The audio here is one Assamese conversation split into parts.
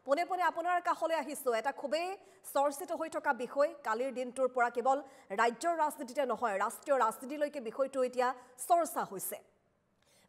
পোনে পোনে আপোনাৰ কাষলৈ আহিছোঁ এটা খুবেই চৰ্চিত হৈ থকা বিষয় কালিৰ দিনটোৰ পৰা কেৱল ৰাজ্যৰ ৰাজনীতিতে নহয় ৰাষ্ট্ৰীয় ৰাজনীতিলৈকে বিষয়টো এতিয়া চৰ্চা হৈছে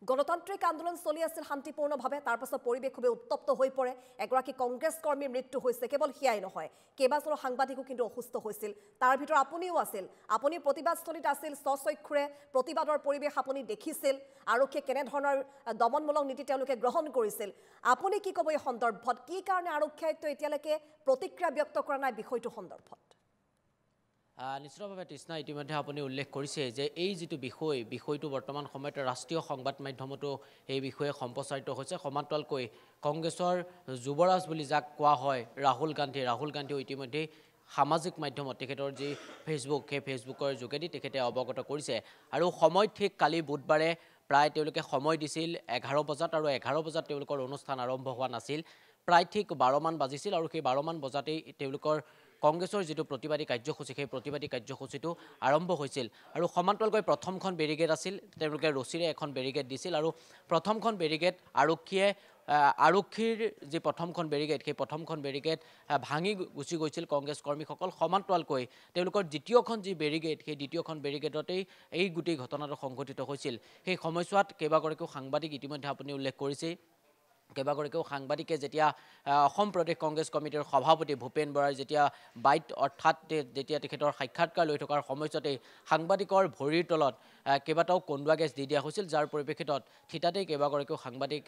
গণতান্ত্ৰিক আন্দোলন চলি আছিল শান্তিপূৰ্ণভাৱে তাৰ পাছত পৰিৱেশ খুবেই উত্তপ্ত হৈ পৰে এগৰাকী কংগ্ৰেছ কৰ্মীৰ মৃত্যু হৈছে কেৱল হিয়াই নহয় কেইবাজনো সাংবাদিকো কিন্তু অসুস্থ হৈছিল তাৰ ভিতৰত আপুনিও আছিল আপুনি প্ৰতিবাদস্থলীত আছিল সচক্ষুৰে প্ৰতিবাদৰ পৰিৱেশ আপুনি দেখিছিল আৰক্ষীয়ে কেনে ধৰণৰ দমনমূলক নীতি তেওঁলোকে গ্ৰহণ কৰিছিল আপুনি কি ক'ব এই সন্দৰ্ভত কি কাৰণে আৰক্ষীয়ে এতিয়ালৈকে প্ৰতিক্ৰিয়া ব্যক্ত কৰা নাই বিষয়টো সন্দৰ্ভত নিশ্চিতভাৱে তৃষ্ণা ইতিমধ্যে আপুনি উল্লেখ কৰিছে যে এই যিটো বিষয়টো বৰ্তমান সময়ত ৰাষ্ট্ৰীয় সংবাদ মাধ্যমতো এই বিষয়ে সম্প্ৰচাৰিত হৈছে সমান্তৰালকৈ কংগ্ৰেছৰ যুৱৰাজ বুলি যাক কোৱা হয় ৰাহুল গান্ধীও ইতিমধ্যে সামাজিক মাধ্যমত তেখেতৰ যি ফেচবুক সেই ফেচবুকৰ যোগেদি তেখেতে অৱগত কৰিছে আৰু সময় ঠিক কালি বুধবাৰে প্ৰায় তেওঁলোকে সময় দিছিল 11 বজাত আৰু 11 বজাত তেওঁলোকৰ অনুষ্ঠান আৰম্ভ হোৱা নাছিল প্ৰায় ঠিক 12 মান বাজিছিল আৰু সেই 12 মান বজাতেই তেওঁলোকৰ কংগ্ৰেছৰ যিটো প্ৰতিবাদী কাৰ্যসূচী সেই প্ৰতিবাদী কাৰ্যসূচীটো আৰম্ভ হৈছিল আৰু সমান্তৰালকৈ প্ৰথমখন বেৰিগেড আছিল তেওঁলোকে ৰছীৰে এখন বেৰিগেড দিছিল আৰু প্ৰথমখন বেৰিগেড আৰক্ষীৰ যি প্ৰথমখন বেৰিগেড সেই প্ৰথমখন বেৰিগেড ভাঙি গুচি গৈছিল কংগ্ৰেছ কৰ্মীসকল সমান্তৰালকৈ তেওঁলোকৰ দ্বিতীয়খন যি বেৰিগেড সেই দ্বিতীয়খন বেৰিগেডতেই এই গোটেই ঘটনাটো সংঘটিত হৈছিল সেই সময়ছোৱাত কেইবাগৰাকীও সাংবাদিক ইতিমধ্যে আপুনি উল্লেখ কৰিছে কেইবাগৰাকীও সাংবাদিকে যেতিয়া অসম প্ৰদেশ কংগ্ৰেছ কমিটিৰ সভাপতি ভূপেন বৰাৰ যেতিয়া বাইট অৰ্থাৎ যেতিয়া তেখেতৰ সাক্ষাৎকাৰ লৈ থকাৰ সময়ছোৱাতেই সাংবাদিকৰ ভৰিৰ তলত কেইবাটাও কন্দুৱা গেছ দি দিয়া হৈছিল যাৰ পৰিপ্ৰেক্ষিতত থিতাতেই কেইবাগৰাকীও সাংবাদিক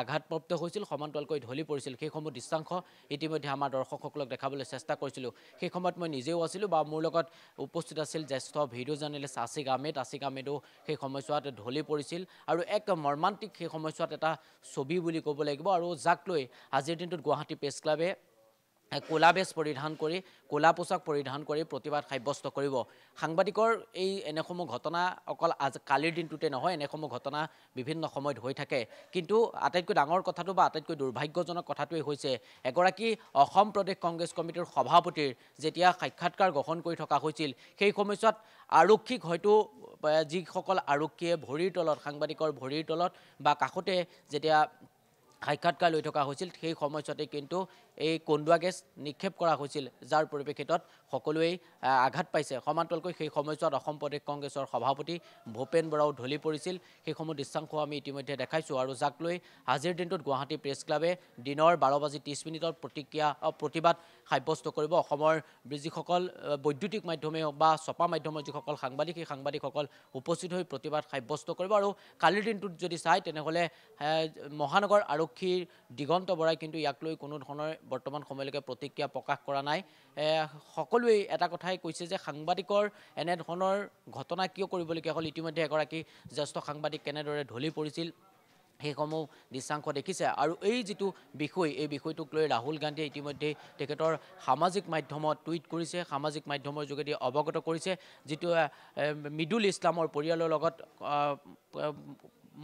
আঘাতপ্ৰাপ্ত হৈছিল সমান্তৰালকৈ ঢলি পৰিছিল সেইসমূহ দৃশ্যাংশ ইতিমধ্যে আমাৰ দৰ্শকসকলক দেখাবলৈ চেষ্টা কৰিছিলোঁ সেই সময়ত মই নিজেও আছিলোঁ বা মোৰ লগত উপস্থিত আছিল জ্যেষ্ঠ ভিডিঅ' জাৰ্নেলিষ্ট আছিক আহমেদো সেই সময়ছোৱাত ঢলি পৰিছিল আৰু এক মৰ্মান্তিক সেই সময়ছোৱাত এটা ছবি বুলি ক'ব লাগিব আৰু যাক লৈ আজিৰ দিনটোত গুৱাহাটী প্ৰেছ ক্লাবে কোলা বেজ পৰিধান কৰি কোলা পোছাক পৰিধান কৰি প্ৰতিবাদ সাব্যস্ত কৰিব সাংবাদিকৰ এই এনেসমূহ ঘটনা অকল কালিৰ দিনটোতে নহয় এনেসমূহ ঘটনা বিভিন্ন সময়ত হৈ থাকে কিন্তু আটাইতকৈ ডাঙৰ কথাটো বা আটাইতকৈ দুৰ্ভাগ্যজনক কথাটোৱেই হৈছে এগৰাকী অসম প্ৰদেশ কংগ্ৰেছ কমিটিৰ সভাপতিৰ যেতিয়া সাক্ষাৎকাৰ গ্ৰহণ কৰি থকা হৈছিল সেই সময়ছোৱাত আৰক্ষীক হয়তো যিসকল আৰক্ষীয়ে ভৰিৰ তলত সাংবাদিকৰ ভৰিৰ তলত বা কাষতে যেতিয়া সাক্ষাৎকাৰ লৈ থকা হৈছিল সেই সময়ছোৱাতে কিন্তু এই কন্দুৱা গেছ নিক্ষেপ কৰা হৈছিল যাৰ পৰিপ্ৰেক্ষিতত সকলোৱেই আঘাত পাইছে সমান্তৰালকৈ সেই সময়ছোৱাত অসম প্ৰদেশ কংগ্ৰেছৰ সভাপতি ভূপেন বৰাও ঢলি পৰিছিল সেইসমূহ দৃশ্যাংশ আমি ইতিমধ্যে দেখাইছোঁ আৰু যাক লৈ আজিৰ দিনটোত গুৱাহাটী প্ৰেছ ক্লাবে দিনৰ 12:30 প্ৰতিবাদ সাব্যস্ত কৰিব অসমৰ যিসকল বৈদ্যুতিক মাধ্যমে হওক বা ছপা মাধ্যমৰ যিসকল সাংবাদিক সেই সাংবাদিকসকল উপস্থিত হৈ প্ৰতিবাদ সাব্যস্ত কৰিব আৰু কালিৰ দিনটোত যদি চায় তেনেহ'লে মহানগৰ আৰক্ষীৰ দিগন্ত বৰাই কিন্তু ইয়াক লৈ কোনো ধৰণৰ বৰ্তমান সময়লৈকে প্ৰতিক্ৰিয়া প্ৰকাশ কৰা নাই সকলোৱে এটা কথাই কৈছে যে সাংবাদিকৰ এনে ধৰণৰ ঘটনা কিয় কৰিবলগীয়া হ'ল ইতিমধ্যে এগৰাকী জ্যেষ্ঠ সাংবাদিক কেনেদৰে ঢলি পৰিছিল সেইসমূহ দৃশ্যাংশ দেখিছে আৰু এই যিটো বিষয় এই বিষয়টোক লৈ ৰাহুল গান্ধীয়ে ইতিমধ্যে তেখেতৰ সামাজিক মাধ্যমত টুইট কৰিছে সামাজিক মাধ্যমৰ যোগেদি অৱগত কৰিছে যিটো মিডুল ইছলামৰ পৰিয়ালৰ লগত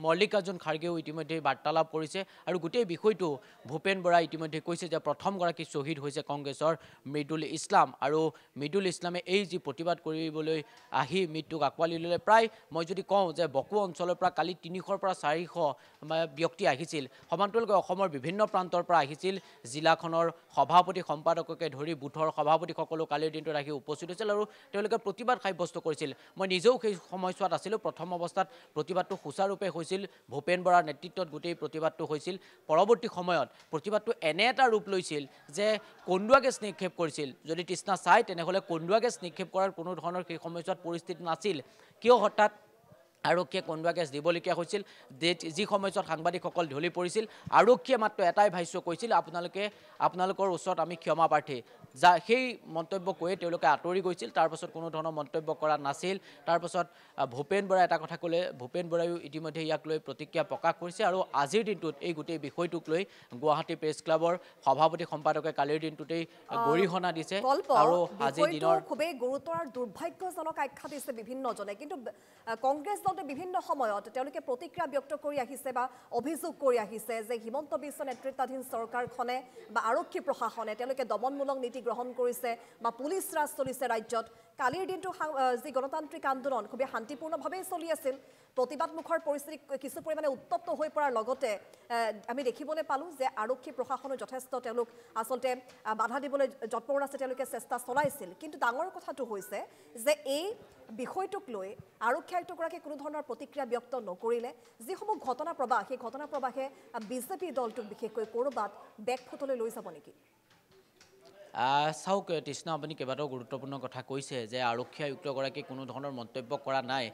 মল্লিকাৰ্জুন খাৰ্গেও ইতিমধ্যে বাৰ্তালাপ কৰিছে আৰু গোটেই বিষয়টো ভূপেন বৰাই ইতিমধ্যে কৈছে যে প্ৰথমগৰাকী শ্বহীদ হৈছে কংগ্ৰেছৰ মৃদুল ইছলাম আৰু মৃদুল ইছলামে এই যি প্ৰতিবাদ কৰিবলৈ আহি মৃত্যুক আঁকোৱালি ল'লে প্ৰায় মই যদি কওঁ যে বকো অঞ্চলৰ পৰা কালি 300 পৰা 400 ব্যক্তি আহিছিল সমান্তৰালকৈ অসমৰ বিভিন্ন প্ৰান্তৰ পৰা আহিছিল জিলাখনৰ সভাপতি সম্পাদককে ধৰি বুথৰ সভাপতিসকলো কালিৰ দিনটোত আহি উপস্থিত হৈছিল আৰু তেওঁলোকে প্ৰতিবাদ সাব্যস্ত কৰিছিল মই নিজেও সেই সময়ছোৱাত আছিলোঁ প্ৰথম অৱস্থাত প্ৰতিবাদটো সুচাৰুৰূপে হৈছিল ভূপেন বৰাৰ নেতৃত্বত গোটেই প্ৰতিবাদটো হৈছিল পৰৱৰ্তী সময়ত প্ৰতিবাদটো এনে এটা ৰূপ লৈছিল যে কন্দুৱা গেছ নিক্ষেপ কৰিছিল যদি তৃষ্ণা চাই তেনেহ'লে কন্দুৱা গেছ নিক্ষেপ কৰাৰ কোনো ধৰণৰ সেই সময়ছোৱাত পৰিস্থিতি নাছিল কিয় হঠাৎ আৰক্ষীয়ে কন্দুৱা গেছ দিবলগীয়া হৈছিল যি সময়ছোৱাত সাংবাদিকসকল ঢলি পৰিছিল আৰক্ষীয়ে মাত্ৰ এটাই ভাষ্য কৈছিল আপোনালোকৰ ওচৰত আমি ক্ষমা প্ৰাৰ্থী যা সেই মন্তব্য কৈয়ে তেওঁলোকে আঁতৰি গৈছিল তাৰপাছত কোনো ধৰণৰ মন্তব্য কৰা নাছিল তাৰপাছত ভূপেন বৰাই এটা কথা ক'লে ভূপেন বৰায়ো ইতিমধ্যে ইয়াক লৈ প্ৰতিক্ৰিয়া প্ৰকাশ কৰিছে আৰু আজিৰ দিনটোত এই গোটেই বিষয়টোক লৈ গুৱাহাটী প্ৰেছ ক্লাবৰ সভাপতি সম্পাদকে কালিৰ দিনটোতেই গৰিহণা দিছে আৰু আজিৰ দিনৰ খুবেই গুৰুতৰ আৰু দুৰ্ভাগ্যজনক আখ্যা দিছে বিভিন্নজনে কিন্তু কংগ্ৰেছ দলে বিভিন্ন সময়ত তেওঁলোকে প্ৰতিক্ৰিয়া ব্যক্ত কৰি আহিছে বা অভিযোগ কৰি আহিছে যে হিমন্ত বিশ্ব নেতৃত্বাধীন চৰকাৰখনে বা আৰক্ষী প্ৰশাসনে তেওঁলোকে দমনমূলক নীতি গ্ৰহণ কৰিছে বা পুলিচ ৰাজ চলিছে ৰাজ্যত কালিৰ দিনটো যি গণতান্ত্ৰিক আন্দোলন খুবেই শান্তিপূৰ্ণভাৱে চলি আছিল প্ৰতিবাদমুখৰ পৰিস্থিতি কিছু পৰিমাণে উত্তপ্ত হৈ পৰাৰ লগতে আমি দেখিবলৈ পালোঁ যে আৰক্ষী প্ৰশাসনে যথেষ্ট তেওঁলোক আচলতে বাধা দিবলৈ যৎপৰ আছে, তেওঁলোকে চেষ্টা চলাইছিল। কিন্তু ডাঙৰ কথাটো হৈছে যে এই বিষয়টোক লৈ আৰক্ষী আয়ুক্তগৰাকীয়ে কোনো ধৰণৰ প্ৰতিক্ৰিয়া ব্যক্ত নকৰিলে। যিসমূহ ঘটনা প্ৰবাহ, সেই ঘটনা প্ৰবাহে বিজেপি দলটোক বিশেষকৈ ক'ৰবাত বেকফুটলৈ লৈ যাব নেকি? চাওক তৃষ্ণা, আপুনি কেইবাটাও গুৰুত্বপূৰ্ণ কথা কৈছে যে আৰক্ষী আয়ুক্তগৰাকীয়ে কোনো ধৰণৰ মন্তব্য কৰা নাই।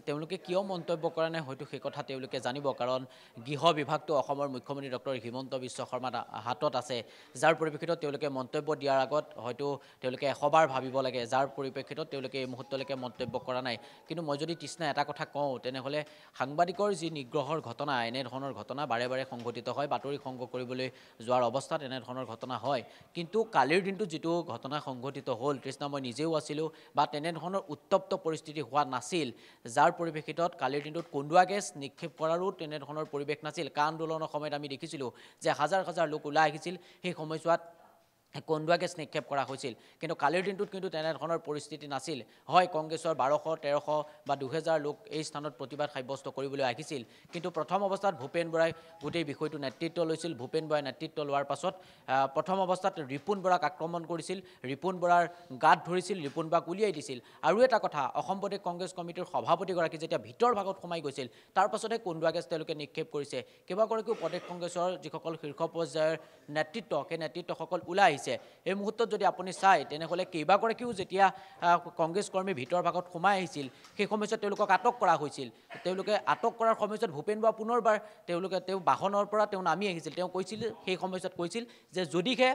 তেওঁলোকে কিয় মন্তব্য কৰা নাই হয়তো সেই কথা তেওঁলোকে জানিব, কাৰণ গৃহ বিভাগটো অসমৰ মুখ্যমন্ত্ৰী ডক্টৰ হিমন্ত বিশ্ব শৰ্মাৰ হাতত আছে, যাৰ পৰিপ্ৰেক্ষিতত তেওঁলোকে মন্তব্য দিয়াৰ আগত হয়তো তেওঁলোকে এশবাৰ ভাবিব লাগে, যাৰ পৰিপ্ৰেক্ষিতত তেওঁলোকে এই মুহূৰ্তলৈকে মন্তব্য কৰা নাই। কিন্তু মই যদি তৃষ্ণা এটা কথা কওঁ, তেনেহ'লে সাংবাদিকৰ যি নিগ্ৰহৰ ঘটনা, এনেধৰণৰ ঘটনা বাৰে বাৰে সংঘটিত হয়। বাতৰি সংগ্ৰহ কৰিবলৈ যোৱাৰ অৱস্থাত এনেধৰণৰ ঘটনা হয়। কিন্তু কালিৰ দিনটো যিটো ঘটনা সংঘটিত হ'ল, তৃষ্ণা, মই নিজেও আছিলোঁ, বা তেনেধৰণৰ উত্তপ্ত পৰিস্থিতি হোৱা নাছিল, যাৰ পৰিপ্ৰেক্ষিতত কালিৰ দিনটোত কন্দুৱা গেছ নিক্ষেপ কৰাৰো তেনেধৰণৰ পৰিৱেশ নাছিল। কা আন্দোলনৰ সময়ত আমি দেখিছিলোঁ যে হাজাৰ হাজাৰ লোক ওলাই আহিছিল, সেই সময়ছোৱাত কন্দুৱা গেছ নিক্ষেপ কৰা হৈছিল। কিন্তু কালিৰ দিনটোত কিন্তু তেনেধৰণৰ পৰিস্থিতি নাছিল। হয়, কংগ্ৰেছৰ 1200, 1300 বা 2000 লোক এই স্থানত প্ৰতিবাদ সাব্যস্ত কৰিবলৈ আহিছিল। কিন্তু প্ৰথম অৱস্থাত ভূপেন বৰাই গোটেই বিষয়টো নেতৃত্ব লৈছিল। ভূপেন বৰাই নেতৃত্ব লোৱাৰ পাছত প্ৰথম অৱস্থাত ৰিপুণ বৰাক আক্ৰমণ কৰিছিল, ৰিপুণ বৰাৰ গাত ধৰিছিল, ৰিপুণ বৰাক উলিয়াই দিছিল। আৰু এটা কথা, অসম প্ৰদেশ কংগ্ৰেছ কমিটিৰ সভাপতিগৰাকী যেতিয়া ভিতৰ ভাগত সোমাই গৈছিল, তাৰ পাছতহে কন্দুৱা গেছ তেওঁলোকে নিক্ষেপ কৰিছে। কেইবাগৰাকীও প্ৰদেশ কংগ্ৰেছৰ যিসকল শীৰ্ষ পৰ্যায়ৰ নেতৃত্ব, সেই নেতৃত্বসকল ওলাই আহিছে। এই মুহূৰ্তত যদি আপুনি চায়, তেনেহ'লে কেইবাগৰাকীও যেতিয়া কংগ্ৰেছ কৰ্মী ভিতৰ ভাগত সোমাই আহিছিল, সেই সময়ছোৱাত তেওঁলোকক আটক কৰা হৈছিল। তেওঁলোকে আটক কৰাৰ সময়ছোৱাত ভূপেন বৰা পুনৰবাৰ তেওঁ বাহনৰ পৰা নামি আহিছিল। তেওঁ কৈছিল, সেই সময়ছোৱাত কৈছিল যে যদিহে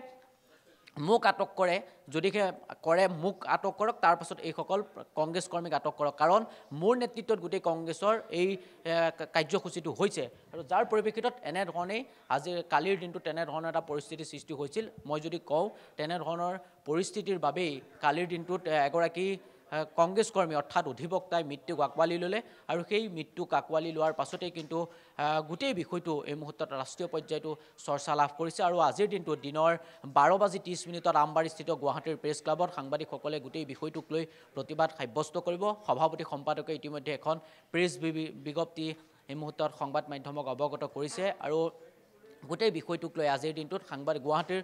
মোক আটক কৰে, মোক আটক কৰক, তাৰপাছত এইসকল কংগ্ৰেছ কৰ্মীক আটক কৰক, কাৰণ মোৰ নেতৃত্বত গোটেই কংগ্ৰেছৰ এই কাৰ্যসূচীটো হৈছে। আৰু যাৰ পৰিপ্ৰেক্ষিতত এনেধৰণেই আজি কালিৰ দিনটো তেনেধৰণৰ এটা পৰিস্থিতিৰ সৃষ্টি হৈছিল। মই যদি কওঁ, তেনেধৰণৰ পৰিস্থিতিৰ বাবেই কালিৰ দিনটোত এগৰাকী কংগ্ৰেছ কৰ্মী অৰ্থাৎ অধিবক্তাই মৃত্যুক আঁকোৱালি ল'লে। আৰু সেই মৃত্যুক আঁকোৱালি লোৱাৰ পাছতেই কিন্তু গোটেই বিষয়টো এই মুহূৰ্তত ৰাষ্ট্ৰীয় পৰ্যায়তো চৰ্চা লাভ কৰিছে। আৰু আজিৰ দিনটোত দিনৰ 12:30 আমবাৰীস্থিত গুৱাহাটীৰ প্ৰেছ ক্লাবত সাংবাদিকসকলে গোটেই বিষয়টোক লৈ প্ৰতিবাদ সাব্যস্ত কৰিব। সভাপতি সম্পাদকে ইতিমধ্যে এখন প্ৰেছ বিজ্ঞপ্তি এই মুহূৰ্তত সংবাদ মাধ্যমক অৱগত কৰিছে। আৰু গোটেই বিষয়টোক লৈ আজিৰ দিনটোত গুৱাহাটীৰ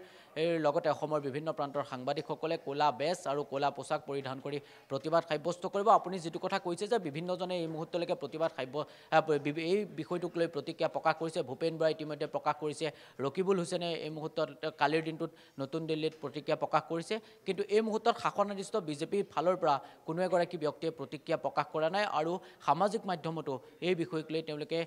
লগতে অসমৰ বিভিন্ন প্ৰান্তৰ সাংবাদিকসকলে ক'লা বেজ আৰু ক'লা পোছাক পৰিধান কৰি প্ৰতিবাদ সাব্যস্ত কৰিব। আপুনি যিটো কথা কৈছে যে বিভিন্নজনে এই মুহূৰ্তলৈকে এই বিষয়টোক লৈ প্ৰতিক্ৰিয়া প্ৰকাশ কৰিছে। ভূপেন বৰাই ইতিমধ্যে প্ৰকাশ কৰিছে, ৰকিবুল হুছেইনে এই মুহূৰ্তত কালিৰ দিনটোত নতুন দিল্লীত প্ৰতিক্ৰিয়া প্ৰকাশ কৰিছে। কিন্তু এই মুহূৰ্তত শাসনাধিষ্ঠ বিজেপিৰ ফালৰ পৰা কোনো এগৰাকী ব্যক্তিয়ে প্ৰতিক্ৰিয়া প্ৰকাশ কৰা নাই। আৰু সামাজিক মাধ্যমতো এই বিষয়ক লৈ তেওঁলোকে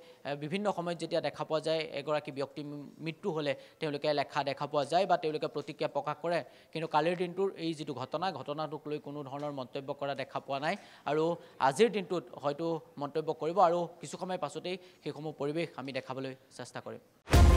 বিভিন্ন সময়ত যেতিয়া দেখা পোৱা যায়, এগৰাকী ব্যক্তি মৃত্যু হ'লে তেওঁলোকে লেখা দেখা পোৱা যায় বা তেওঁলোকে প্ৰতিক্ৰিয়া প্ৰকাশ কৰে। কিন্তু কালিৰ দিনটোৰ এই যিটো ঘটনাটোক লৈ কোনো ধৰণৰ মন্তব্য কৰা দেখা পোৱা নাই। আৰু আজিৰ দিনটোত হয়তো মন্তব্য কৰিব, আৰু কিছু সময় পাছতেই সেইসমূহ পৰিৱেশ আমি দেখাবলৈ চেষ্টা কৰিম।